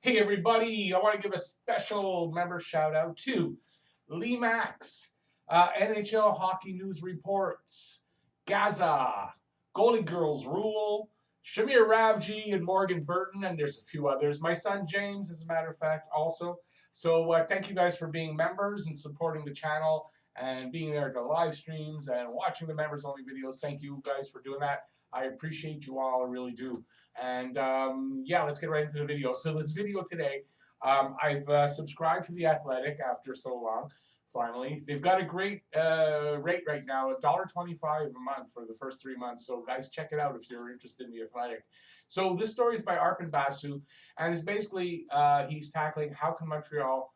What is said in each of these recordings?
Hey everybody, I want to give a special member shout out to Lee Max, NHL Hockey News Reports, Gaza, Goalie Girls Rule, Shamir Ravji, and Morgan Burton, and there's a few others. My son James, as a matter of fact, also. So thank you guys for being members and supporting the channel and being there at the live streams and watching the members only videos. Thank you guys for doing that. I appreciate you all, I really do. And yeah, let's get right into the video. So this video today, I've subscribed to The Athletic after so long. Finally, they've got a great rate right now, $1.25 a month for the first 3 months. So guys, check it out if you're interested in The Athletic. So this story is by Arpin Basu, and it's basically he's tackling how can Montreal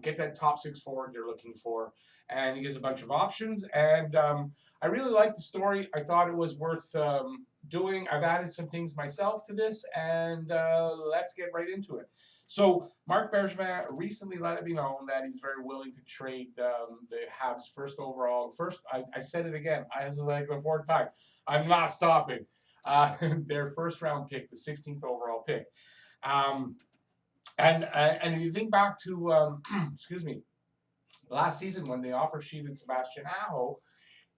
get that top six forward they're looking for, and he gives a bunch of options. And I really liked the story. I thought it was worth doing. I've added some things myself to this, and let's get right into it. So Marc Bergevin recently let it be known that he's very willing to trade the Habs first overall. I said it again. This is like the fourth time. I'm not stopping. Their first round pick, the 16th overall pick. And if you think back to excuse me, last season when they offer sheeted Sebastian Aho,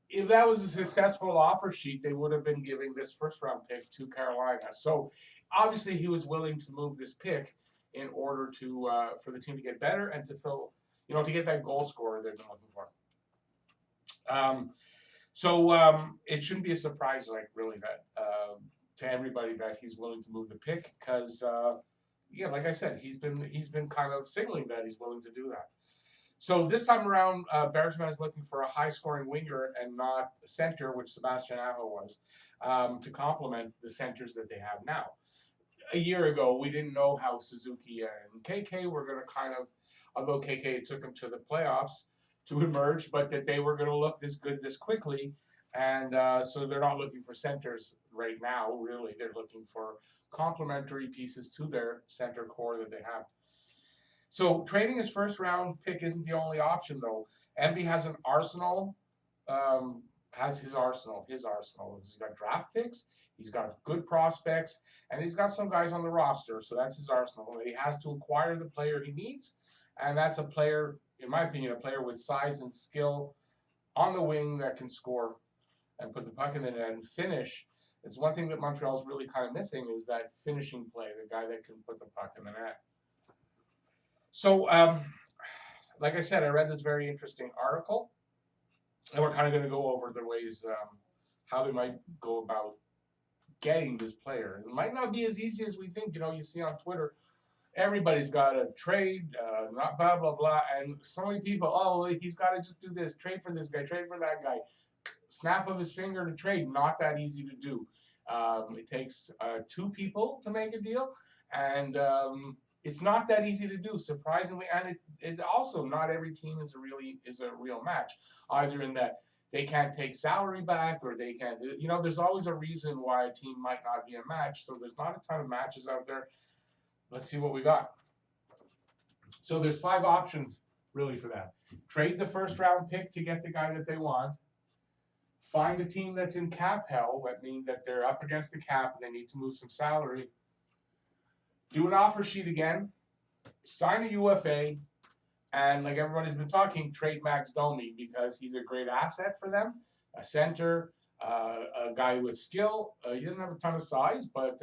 if that was a successful offer sheet, they would have been giving this first round pick to Carolina. So obviously he was willing to move this pick in order to for the team to get better and to fill, to get that goal scorer they've been looking for. It shouldn't be a surprise, really, that to everybody that he's willing to move the pick because, yeah, like I said, he's been kind of signaling that he's willing to do that. So this time around, Bergevin is looking for a high-scoring winger and not a center, which Sebastian Aho was, to complement the centers that they have now. A year ago, we didn't know how Suzuki and KK were going to although KK took them to the playoffs to emerge, but that they were going to look this good this quickly. And so they're not looking for centers right now, really. They're looking for complementary pieces to their center core that they have. So trading his first round pick isn't the only option, though. MB has an arsenal, his arsenal. He's got draft picks, he's got good prospects, and he's got some guys on the roster. So that's his arsenal. He has to acquire the player he needs, and that's a player, in my opinion, a player with size and skill on the wing that can score and put the puck in the net and finish. It's one thing that Montreal's really kind of missing is that finishing play, the guy that can put the puck in the net. So, like I said, I read this very interesting article, and we're kind of going to go over the ways how they might go about getting this player. It might not be as easy as we think. You see on Twitter, everybody's got a trade, not blah, blah, blah, and so many people, he's got to just do this, trade for this guy, trade for that guy. Snap of his finger to trade, not that easy to do. It takes two people to make a deal, and it's not that easy to do, surprisingly, and it also not every team is a real match, either in that they can't take salary back or they can't. There's always a reason why a team might not be a match. So there's not a ton of matches out there. Let's see what we got. So there's 5 options really for that. Trade the first round pick to get the guy that they want. Find a team that's in cap hell. That means that they're up against the cap and they need to move some salary. Do an offer sheet again, sign a UFA, and like everybody's been talking, trade Max Domi because he's a great asset for them, a center, a guy with skill. He doesn't have a ton of size, but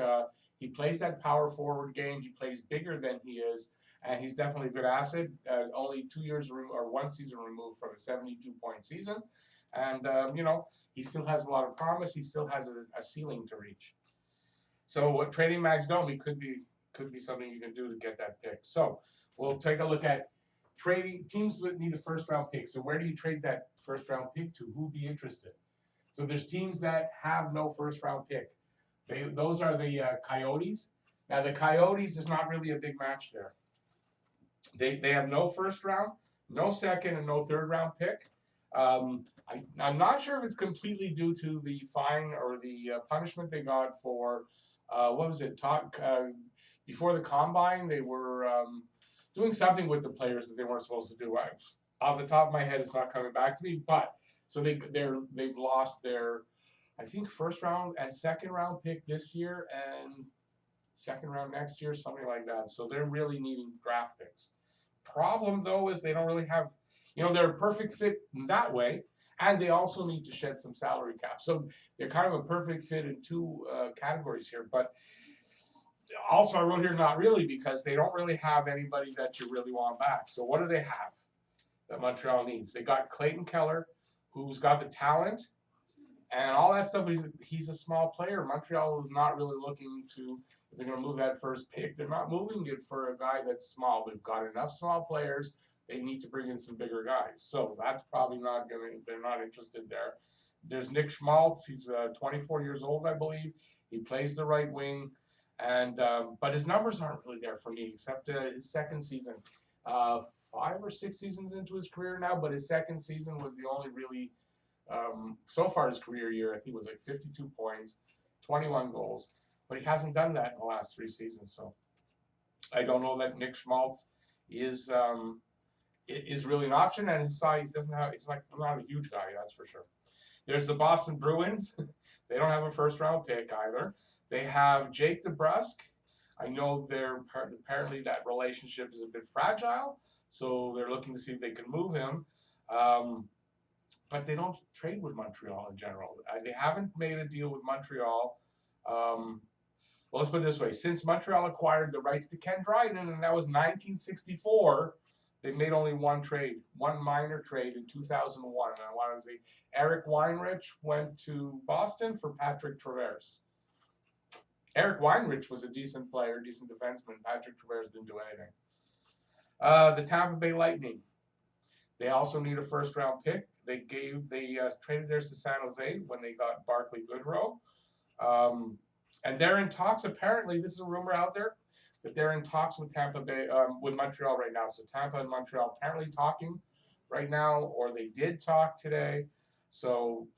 he plays that power forward game. He plays bigger than he is, and he's definitely a good asset. Only 2 years or 1 season removed from a 72-point season, and he still has a lot of promise. He still has a ceiling to reach. So trading Max Domi could be something you can do to get that pick. So we'll take a look at trading teams that need a first round pick. So where do you trade that first round pick to? Who'd be interested? So there's teams that have no first round pick. Those are the Coyotes. Now the Coyotes is not really a big match there. They have no first round, no second, and no third round pick. I'm not sure if it's completely due to the fine or the punishment they got for what was it? Before the combine, they were doing something with the players that they weren't supposed to do. Off the top of my head, it's not coming back to me. But so they've lost their, I think, first round and second round pick this year, and second round next year, something like that. So they're really needing draft picks. Problem though is they don't really have, they're a perfect fit in that way, and they also need to shed some salary cap. So they're kind of a perfect fit in two categories here. But also, I wrote here not really because they don't really have anybody that you really want back. So what do they have that Montreal needs? They got Clayton Keller, who's got the talent and all that stuff. He's a small player. Montreal is not really looking to, if they're going to move that first pick, they're not moving it for a guy that's small. They've got enough small players. They need to bring in some bigger guys. So that's probably not going to, they're not interested there. There's Nick Schmaltz. He's 24 years old, I believe. He plays the right wing. And but his numbers aren't really there for me, except his second season. 5 or 6 seasons into his career now, but his second season was the only really, so far his career year, I think it was like 52 points, 21 goals. But he hasn't done that in the last 3 seasons. So I don't know that Nick Schmaltz is really an option, and his size doesn't have. It's like not a huge guy, that's for sure. There's the Boston Bruins. They don't have a first round pick either. They have Jake DeBrusk. I know they're apparently that relationship is a bit fragile, so they're looking to see if they can move him. But they don't trade with Montreal in general. They haven't made a deal with Montreal. Well, let's put it this way. Since Montreal acquired the rights to Ken Dryden, and that was 1964, they made only one trade, one minor trade in 2001. And I want to say Eric Weinrich went to Boston for Patrick Travers. Eric Weinrich was a decent player, decent defenseman. Patrick Travers didn't do anything. The Tampa Bay Lightning. They also need a first-round pick. They traded theirs to San Jose when they got Barclay Goodrow. And they're in talks. Apparently, this is a rumor out there that they're in talks with Tampa Bay, with Montreal right now. So Tampa and Montreal apparently talking right now, or they did talk today. So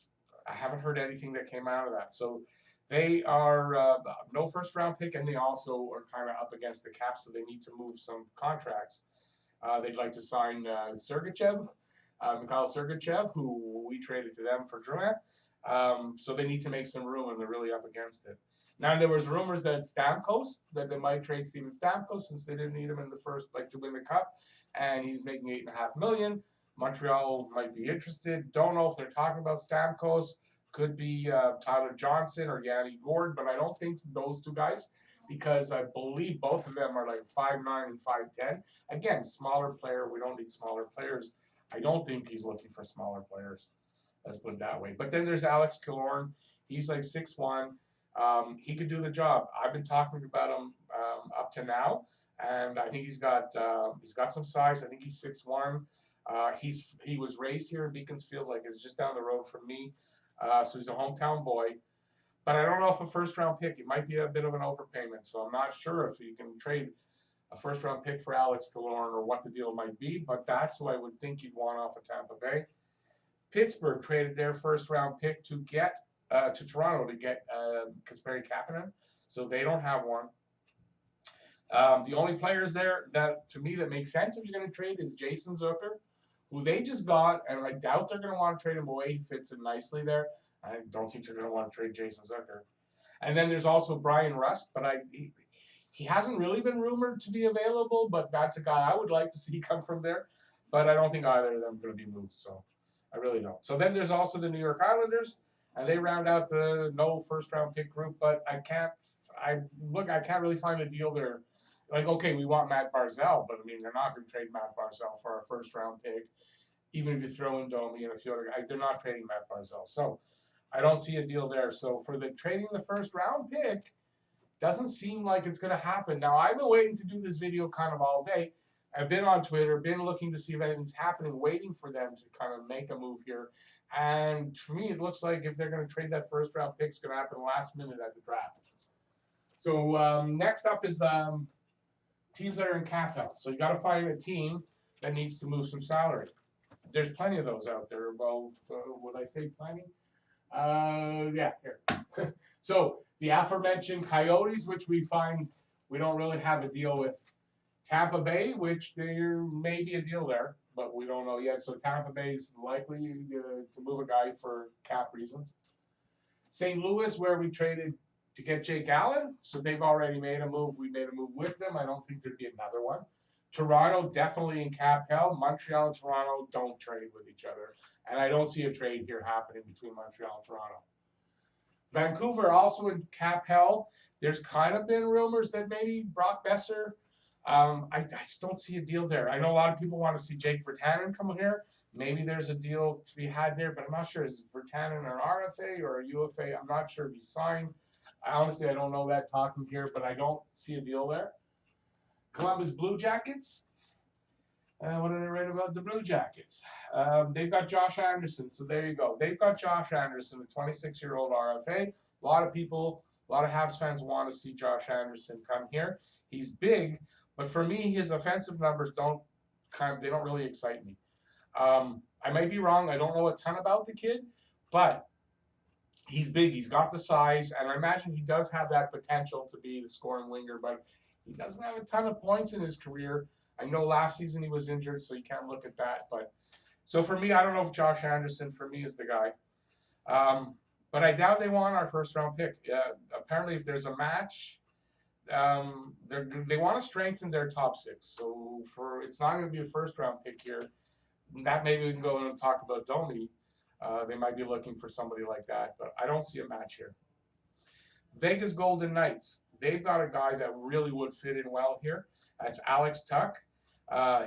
I haven't heard anything that came out of that. So they are no first round pick, and they also are kind of up against the cap, so they need to move some contracts. They'd like to sign Mikhail Sergachev, who we traded to them for Drouin. So they need to make some room, and they're really up against it. Now, there was rumors that that they might trade Steven Stamkos since they didn't need him in the first, to win the cup, and he's making $8.5 million. Montreal might be interested. Don't know if they're talking about Stamkos. Could be Tyler Johnson or Yanni Gourde, but I don't think those two guys, because I believe both of them are like 5'9" and 5'10". Again, smaller player. We don't need smaller players. I don't think he's looking for smaller players. Let's put it that way. But then there's Alex Killorn. He's like 6'1". He could do the job. I've been talking about him up to now, and I think he's got some size. I think he's 6'1". He was raised here in Beaconsfield, like it's just down the road from me. So he's a hometown boy. But I don't know if a first-round pick, it might be a bit of an overpayment. So I'm not sure if you can trade a first-round pick for Alex Killorn or what the deal might be. But that's who I would think you'd want off of Tampa Bay. Pittsburgh traded their first-round pick to Toronto to get Kasperi Kapanen. So they don't have one. The only players there that, to me, that makes sense if you're going to trade is Jason Zucker, who they just got, and I doubt they're going to want to trade him away. He fits in nicely there. I don't think they're going to want to trade Jason Zucker. And then there's also Brian Rust, but he hasn't really been rumored to be available, but that's a guy I would like to see come from there. But I don't think either of them are going to be moved, so I really don't. So then there's also the New York Islanders, and they round out the no first-round pick group, but I can't really find a deal there. Like, okay, we want Matt Barzal, but I mean, they're not going to trade Matt Barzal for a first-round pick, even if you throw in Domi and a few other guys. They're not trading Matt Barzal. So I don't see a deal there. So for the trading the first-round pick, doesn't seem like it's going to happen. Now, I've been waiting to do this video kind of all day. I've been on Twitter, been looking to see if anything's happening, waiting for them to kind of make a move here. And for me, it looks like if they're going to trade that first-round pick, it's going to happen last minute at the draft. So next up is teams that are in cap health. So you got to find a team that needs to move some salary. There's plenty of those out there. Well, would I say plenty? Yeah, here. So the aforementioned Coyotes, which we find we don't really have a deal with. Tampa Bay, which there may be a deal there, but we don't know yet. So Tampa Bay is likely to move a guy for cap reasons. St. Louis, where we traded to get Jake Allen. So they've already made a move. We made a move with them. I don't think there'd be another one. Toronto definitely in cap hell. Montreal and Toronto don't trade with each other. And I don't see a trade here happening between Montreal and Toronto. Vancouver also in cap hell. There's kind of been rumors that maybe Brock Besser. I just don't see a deal there. I know a lot of people want to see Jake Virtanen come here. Maybe there's a deal to be had there, but I'm not sure. Is Virtanen an RFA or a UFA? I'm not sure if he's signed. Honestly, I don't know that talking here, but I don't see a deal there. Columbus Blue Jackets. What did I write about the Blue Jackets? They've got Josh Anderson, so there you go. They've got Josh Anderson, a 26-year-old RFA. A lot of people, a lot of Habs fans want to see Josh Anderson come here. He's big, but for me, his offensive numbers don't really excite me. I might be wrong. I don't know a ton about the kid, but he's big. He's got the size, and I imagine he does have that potential to be the scoring winger, but he doesn't have a ton of points in his career. I know last season he was injured, so you can't look at that. But so for me, I don't know if Josh Anderson for me is the guy. But I doubt they want our first round pick. Apparently, if there's a match, they want to strengthen their top six. So it's not going to be a first round pick here. That maybe we can go and talk about Domi. They might be looking for somebody like that, but I don't see a match here. Vegas Golden Knights. They've got a guy that really would fit in well here. That's Alex Tuch.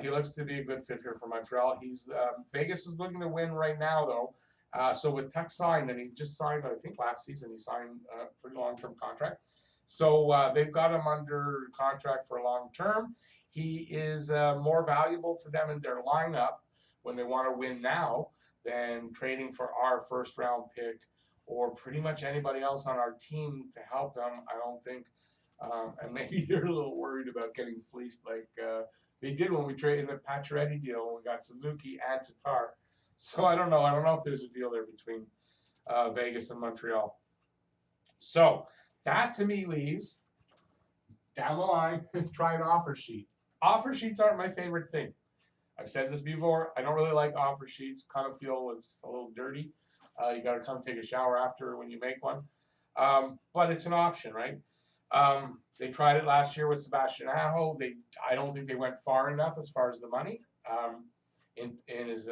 He looks to be a good fit here for Montreal. Vegas is looking to win right now, though. So with Tuch signed, and he just signed, I think last season, he signed a pretty long-term contract. So they've got him under contract for long term. He is more valuable to them in their lineup when they want to win now than trading for our first-round pick or pretty much anybody else on our team to help them. I don't think. And maybe they're a little worried about getting fleeced like they did when we traded the Pacioretty deal when we got Suzuki and Tatar. So I don't know. I don't know if there's a deal there between Vegas and Montreal. So that to me leaves down the line, try an offer sheet. Offer sheets aren't my favorite thing. I've said this before. I don't really like offer sheets. Kind of feel it's a little dirty. You got to come take a shower after when you make one. But it's an option, right? They tried it last year with Sebastian Aho. I don't think they went far enough as far as the money in his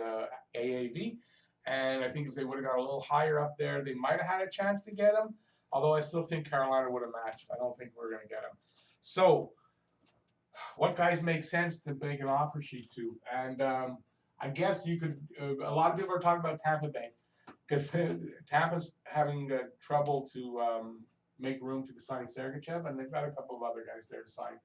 AAV. And I think if they would have got a little higher up there, they might have had a chance to get him. Although I still think Carolina would have matched. I don't think we're going to get him. So what guys make sense to make an offer sheet to? And I guess you could a lot of people are talking about Tampa Bay because Tampa's having trouble to make room to sign Sergachev, and they've got a couple of other guys there to sign.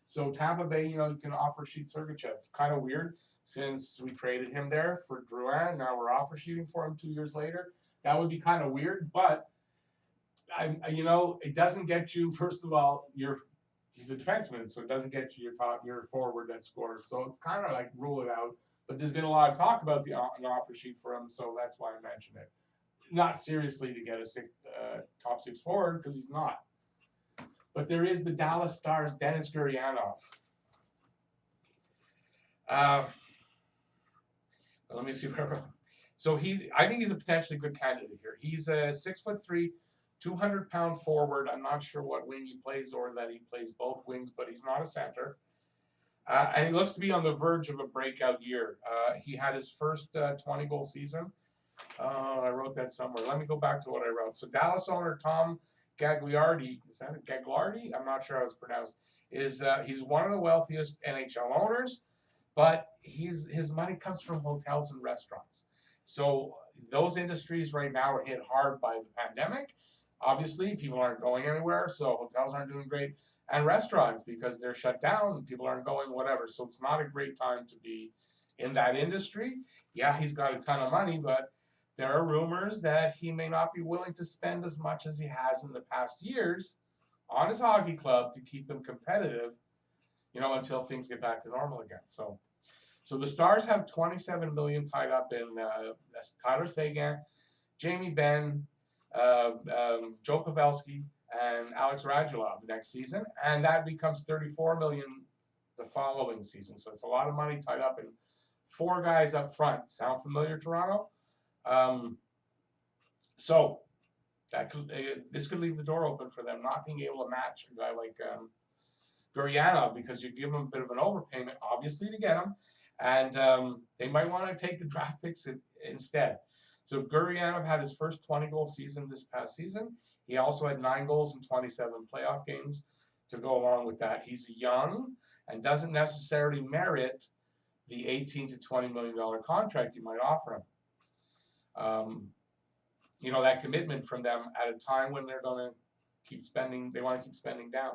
So Tampa Bay, you can offer sheet Sergachev. Kind of weird since we traded him there for Drouin. Now we're offer sheeting for him 2 years later. That would be kind of weird, but it doesn't get you. First of all, he's a defenseman, so it doesn't get you your forward that scores. So it's kind of like rule it out. But there's been a lot of talk about an offer sheet for him, so that's why I mentioned it. Not seriously to get a top six forward because he's not. But there is the Dallas Stars' Denis Gurianov. Let me see where. So I think he's a potentially good candidate here. He's a 6'3", 200-pound forward. I'm not sure what wing he plays or that he plays both wings, but he's not a center. And he looks to be on the verge of a breakout year. He had his first 20-goal season. I wrote that somewhere. Let me go back to what I wrote. So Dallas owner Tom Gagliardi, is that it? Gagliardi? I'm not sure how it's pronounced. He's one of the wealthiest NHL owners, but his money comes from hotels and restaurants. So those industries right now are hit hard by the pandemic. Obviously, people aren't going anywhere, so hotels aren't doing great. And restaurants, because they're shut down, people aren't going, whatever. So it's not a great time to be in that industry. Yeah, he's got a ton of money, but there are rumors that he may not be willing to spend as much as he has in the past years on his hockey club to keep them competitive, until things get back to normal again. So the Stars have $27 million tied up in Tyler Seguin, Jamie Benn, Joe Pavelski, and Alex Radulov next season, and that becomes $34 million the following season. So it's a lot of money tied up in 4 guys up front. Sound familiar, Toronto? So This could leave the door open for them not being able to match a guy like Gurianov, because you give him a bit of an overpayment, obviously, to get him, and they might want to take the draft picks instead. So Gurianov had his first 20-goal season this past season. He also had 9 goals in 27 playoff games to go along with that. He's young and doesn't necessarily merit the $18 to $20 million contract you might offer him. That commitment from them at a time when they're going to keep spending, they want to keep spending down.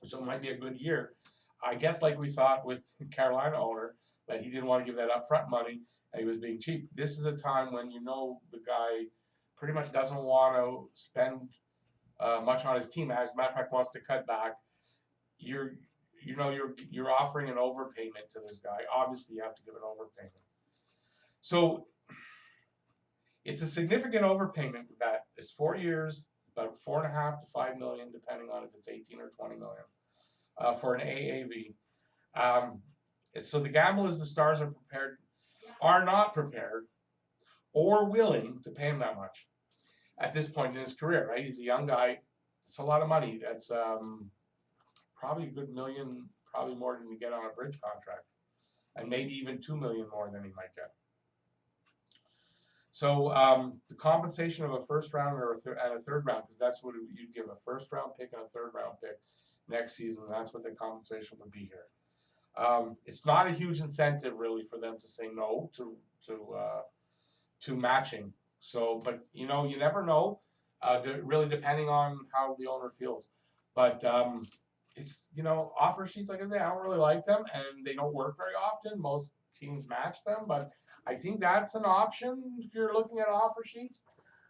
So it might be a good year. I guess like we thought with Carolina owner, that he didn't want to give that upfront money and he was being cheap. This is a time when the guy pretty much doesn't want to spend much on his team. As a matter of fact, wants to cut back. You're offering an overpayment to this guy. Obviously, you have to give an overpayment. So it's a significant overpayment that is 4 years, about $4.5 to $5 million, depending on if it's 18 or 20 million, for an AAV. So the gamble is the Stars are not prepared or willing to pay him that much at this point in his career. Right, he's a young guy. It's a lot of money. That's probably a good million, probably more than you get on a bridge contract, and maybe even $2 million more than he might get. So the compensation of a first round and a third round, because that's what you'd give a first round pick and a third round pick next season. That's what the compensation would be here. It's not a huge incentive really for them to say no to matching. So, but you never know. Really depending on how the owner feels. But it's offer sheets, like I say, I don't really like them, and they don't work very often. Most teams match them, but I think that's an option if you're looking at offer sheets.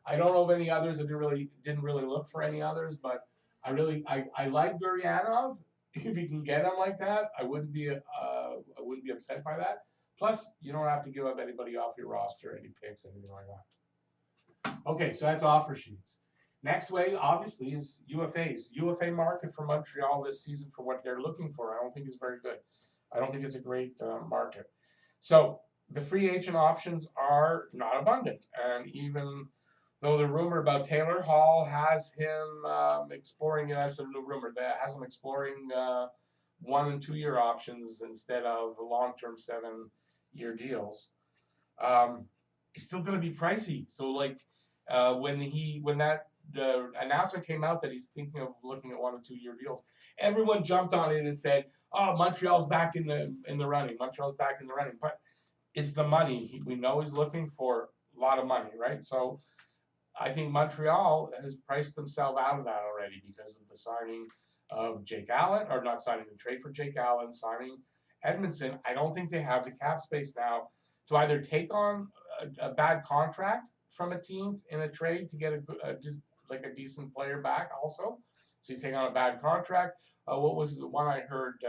I don't know of any others. I didn't really look for any others, but I like Gurianov. If you can get him like that, I wouldn't be upset by that. Plus, you don't have to give up anybody off your roster, any picks, anything like that. Okay, so that's offer sheets. Next way, obviously, is UFAs. UFA market for Montreal this season for what they're looking for, I don't think is very good. I don't think it's a great market. So the free agent options are not abundant, and even though the rumor about Taylor Hall has him exploring, that's a new rumor, that has him exploring 1 and 2 year options instead of long-term 7-year deals. It's still going to be pricey. So when that announcement came out that he's thinking of looking at 1 and 2 year deals, everyone jumped on it and said, "Oh, Montreal's back in the running. Montreal's back in the running." But it's the money. We know he's looking for a lot of money, right? So I think Montreal has priced themselves out of that already because of the signing of Jake Allen, or not signing the trade for Jake Allen, signing Edmondson. I don't think they have the cap space now to either take on a bad contract from a team in a trade to get a decent player back also. So you take on a bad contract. What was the one I heard?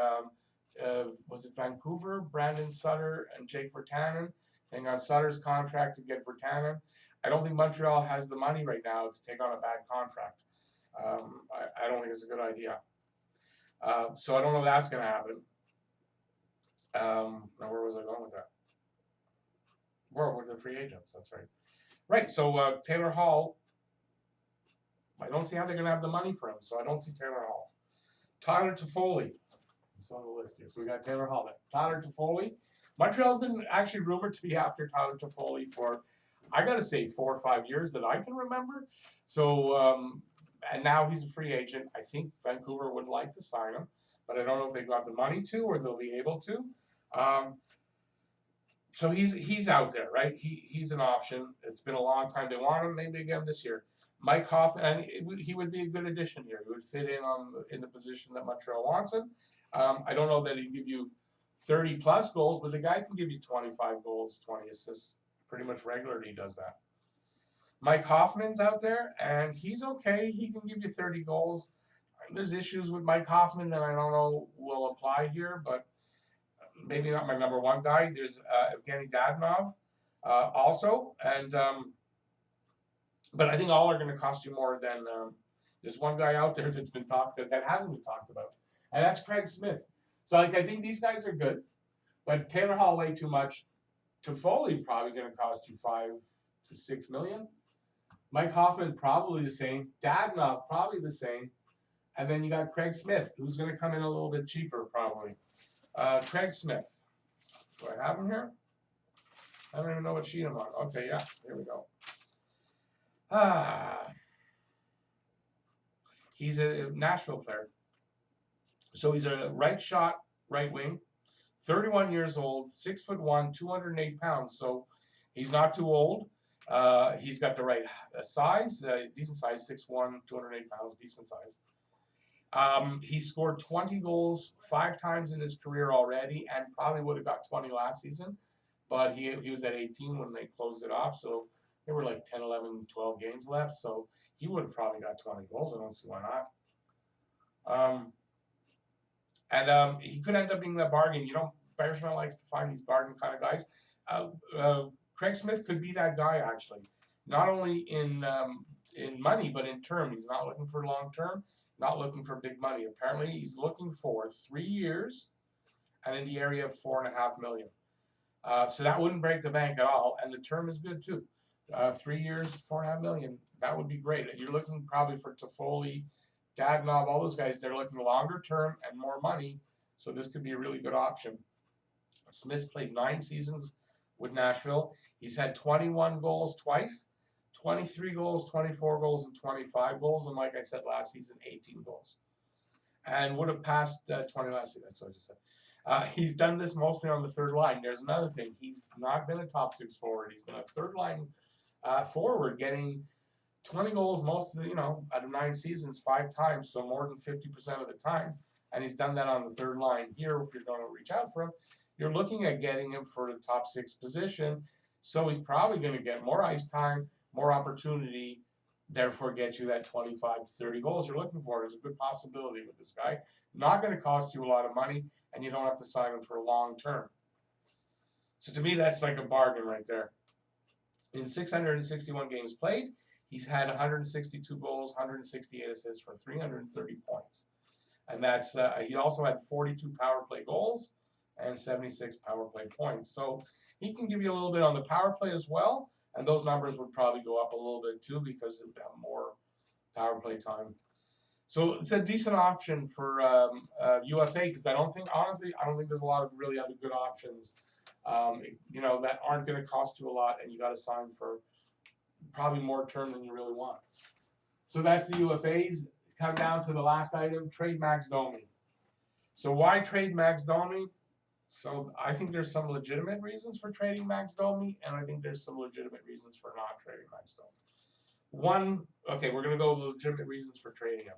Was it Vancouver? Brandon Sutter and Jake Virtanen. Taking on Sutter's contract to get Virtanen. I don't think Montreal has the money right now to take on a bad contract. I don't think it's a good idea. So I don't know if that's going to happen. Now, where was I going with that? Well, with the free agents, that's right. Right, so Taylor Hall, I don't see how they're going to have the money for him, so I don't see Taylor Hall. Tyler Toffoli, it's on the list here. So we got Taylor Hall. Tyler Toffoli. Montreal's been actually rumored to be after Tyler Toffoli for, I got to say, 4 or 5 years that I can remember. So, and now he's a free agent. I think Vancouver would like to sign him, but I don't know if they've got the money to or they'll be able to. So he's out there, right? He's an option. It's been a long time. They want him, maybe again this year. Mike Hoffman, and he would be a good addition here. He would fit in the position that Montreal wants him. I don't know that he'd give you 30 plus goals, but the guy can give you 25 goals, 20 assists, pretty much regularly. He does that. Mike Hoffman's out there, and he's okay. He can give you 30 goals. There's issues with Mike Hoffman that I don't know will apply here, but maybe not my number one guy. There's Evgeny Dadonov also, and but I think all are going to cost you more than. There's one guy out there that's been that hasn't been talked about, and that's Craig Smith. So I think these guys are good, but Taylor Hall way too much. Toffoli probably going to cost you $5 to $6 million. Mike Hoffman, probably the same. Dadonov, probably the same. And then you got Craig Smith, who's going to come in a little bit cheaper, probably. Craig Smith. Do I have him here? I don't even know what sheet I'm on. Okay, yeah, here we go. He's a Nashville player. So he's a right shot, right wing, 31 years old, 6'1", 208 pounds. So he's not too old. He's got the right size, decent size, 6'1", 208 pounds, decent size. He scored 20 goals 5 times in his career already, and probably would have got 20 last season. But he was at 18 when they closed it off. So there were like 10, 11, 12 games left. So he would have probably got 20 goals. I don't see why not. He could end up being that bargain. You know, Bearsman likes to find these bargain kind of guys. Craig Smith could be that guy, actually. Not only in money, but in term. He's not looking for long term, not looking for big money. Apparently, he's looking for 3 years and in the area of $4.5 million. So that wouldn't break the bank at all, and the term is good too. 3 years, $4.5 million. That would be great. And you're looking probably for Toffoli, Dadonov, all those guys. They're looking longer term and more money, so this could be a really good option. Smith's played 9 seasons with Nashville. He's had 21 goals twice, 23 goals, 24 goals, and 25 goals. And like I said, last season, 18 goals. And would have passed 20 last season. That's what I just said. He's done this mostly on the third line. There's another thing. He's not been a top 6 forward. He's been a third line forward, getting 20 goals most of the, out of 9 seasons, 5 times, so more than 50% of the time. And he's done that on the third line. Here, if you're going to reach out for him, you're looking at getting him for the top 6 position. So he's probably going to get more ice time, more opportunity, therefore get you that 25 to 30 goals you're looking for. There's a good possibility with this guy. Not going to cost you a lot of money, and you don't have to sign him for a long term. So to me, that's like a bargain right there. In 661 games played, he's had 162 goals, 168 assists for 330 points. And that's he also had 42 power play goals and 76 power play points. So he can give you a little bit on the power play as well, and those numbers would probably go up a little bit too because it would have more power play time. So it's a decent option for UFA because I don't think there's a lot of really other good options, that aren't going to cost you a lot, and you got to sign for probably more term than you really want. So that's the UFAs. Come down to the last item, trade Max Domi. So why trade Max Domi? So I think there's some legitimate reasons for trading Max Domi, and I think there's some legitimate reasons for not trading Max Domi. We're going to go with legitimate reasons for trading him.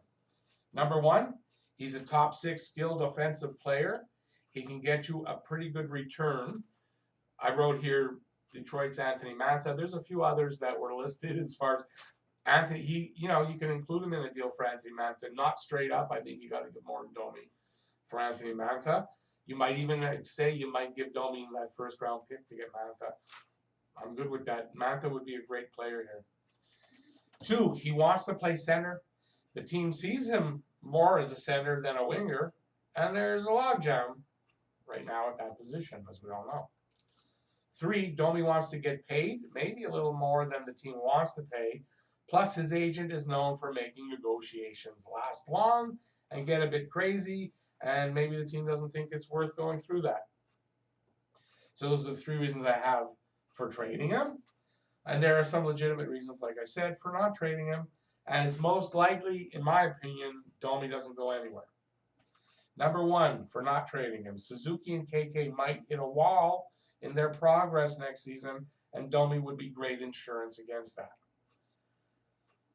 Number 1, he's a top 6 skilled offensive player. He can get you a pretty good return. I wrote here Detroit's Anthony Mantha. There's a few others that were listed as far as Anthony. You can include him in a deal for Anthony Mantha. Not straight up. I think you got to get more than Domi for Anthony Mantha. You might even say you might give Domi that first round pick to get Mantha. I'm good with that. Mantha would be a great player here. 2, he wants to play center. The team sees him more as a center than a winger, and there's a logjam right now at that position, as we all know. 3, Domi wants to get paid, maybe a little more than the team wants to pay. Plus, his agent is known for making negotiations last long and get a bit crazy, and maybe the team doesn't think it's worth going through that. So those are the 3 reasons I have for trading him. And there are some legitimate reasons, like I said, for not trading him. And it's most likely, in my opinion, Domi doesn't go anywhere. Number 1, for not trading him, Suzuki and KK might hit a wall in their progress next season, and Domi would be great insurance against that.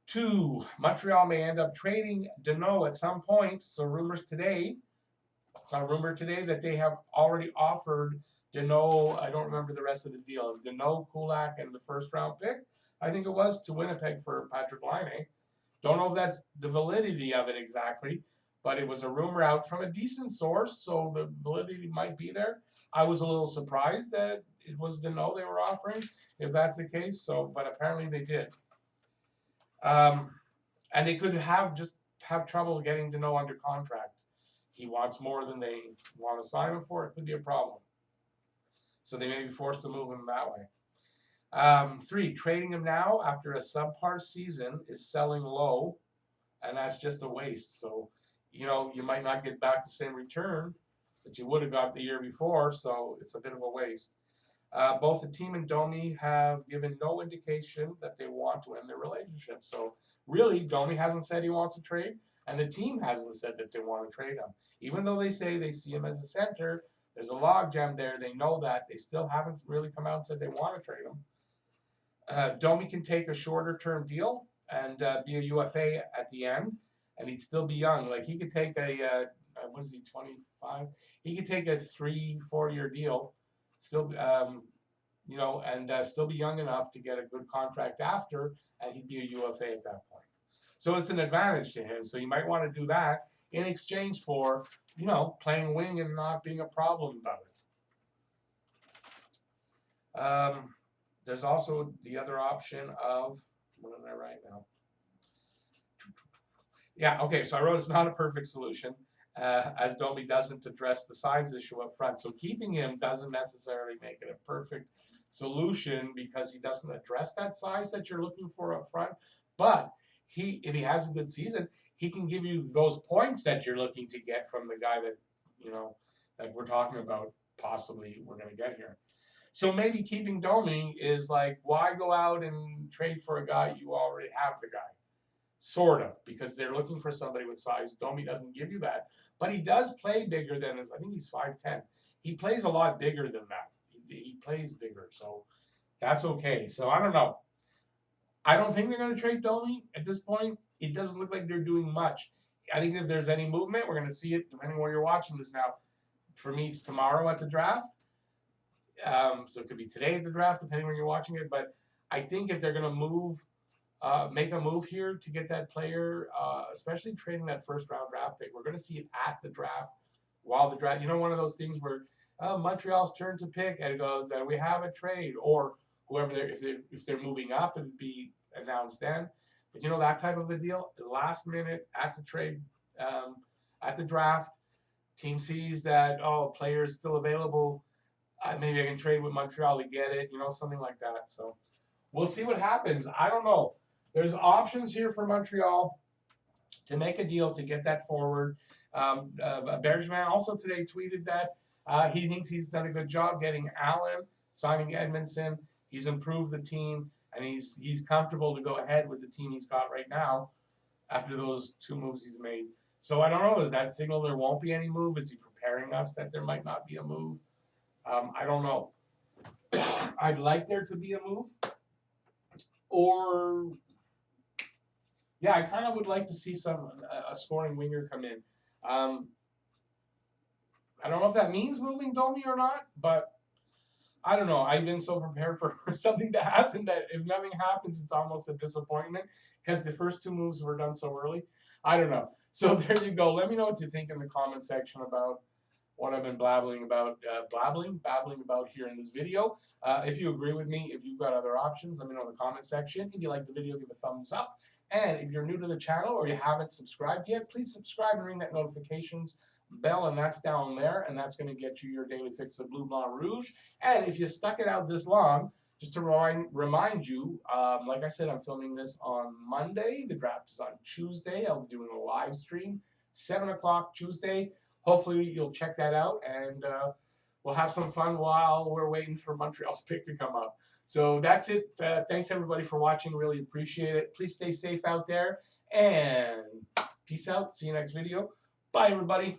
2, Montreal may end up trading Danault at some point. So rumor today that they have already offered Danault, I don't remember the rest of the deal, Danault, Kulak, and the first round pick, I think it was, to Winnipeg for Patrick Laine. Don't know if that's the validity of it exactly, but it was a rumor out from a decent source, so the validity might be there. I was a little surprised that it was Danault they were offering, if that's the case. But apparently they did. And they could have trouble getting Danault under contract. He wants more than they want to sign him for. It could be a problem. So they may be forced to move him that way. Three, trading him now after a subpar season is selling low, and that's just a waste. So, you might not get back the same return that you would have got the year before, so it's a bit of a waste. Both the team and Domi have given no indication that they want to end their relationship. So really, Domi hasn't said he wants to trade, and the team hasn't said that they want to trade him. Even though they say they see him as a center, there's a logjam there. They know that. They still haven't really come out and said they want to trade him. Domi can take a shorter term deal and be a UFA at the end, and he'd still be young. Like he could take what is he, 25? He could take a 3-4 year deal, still, and still be young enough to get a good contract after, and he'd be a UFA at that point. So it's an advantage to him. So you might want to do that in exchange for, playing wing and not being a problem about it. There's also the other option of, what am I right now? Yeah, okay, so I wrote it's not a perfect solution, as Domi doesn't address the size issue up front. So keeping him doesn't necessarily make it a perfect solution because he doesn't address that size that you're looking for up front. But if he has a good season, he can give you those points that you're looking to get from the guy that, that we're talking about possibly we're going to get here. So maybe keeping Domi is like, why go out and trade for a guy you already have the guy? Sort of, because they're looking for somebody with size. Domi doesn't give you that, but he does play bigger than his. I think he's 5'10". He plays a lot bigger than that. He plays bigger, so that's okay. So I don't know. I don't think they're going to trade Domi at this point. It doesn't look like they're doing much. I think if there's any movement, we're going to see it depending where you're watching this now. For me, it's tomorrow at the draft. So it could be today at the draft, depending when you're watching it. But I think if they're going to make a move here to get that player, especially trading that first-round draft pick, we're going to see it at the draft, while the draft. One of those things where Montreal's turn to pick, and it goes, we have a trade, or whoever if they're moving up, it would be announced then. But that type of a deal, last minute at the trade, at the draft, team sees that player is still available. Maybe I can trade with Montreal to get it, something like that. So we'll see what happens. I don't know. There's options here for Montreal to make a deal to get that forward. Bergevin also today tweeted that he thinks he's done a good job getting Allen, signing Edmondson. He's improved the team, and he's comfortable to go ahead with the team he's got right now after those 2 moves he's made. So I don't know. Is that signal there won't be any move? Is he preparing us that there might not be a move? I don't know. I'd like there to be a move. Or, yeah, I kind of would like to see a scoring winger come in. I don't know if that means moving Domi or not, but I don't know. I've been so prepared for something to happen that if nothing happens, it's almost a disappointment because the first 2 moves were done so early. I don't know. So there you go. Let me know what you think in the comment section about what I've been babbling about here in this video. If you agree with me, if you've got other options, let me know in the comment section. If you like the video, give a thumbs up. And if you're new to the channel or you haven't subscribed yet, please subscribe and ring that notifications bell, and that's down there, and that's going to get you your daily fix of Blue, Blanc, Rouge. And if you stuck it out this long, just to remind you, like I said, I'm filming this on Monday. The draft is on Tuesday. I'll be doing a live stream, 7 o'clock Tuesday. Hopefully you'll check that out, and we'll have some fun while we're waiting for Montreal's pick to come up. So that's it. Thanks, everybody, for watching. Really appreciate it. Please stay safe out there, and peace out. See you next video. Bye, everybody.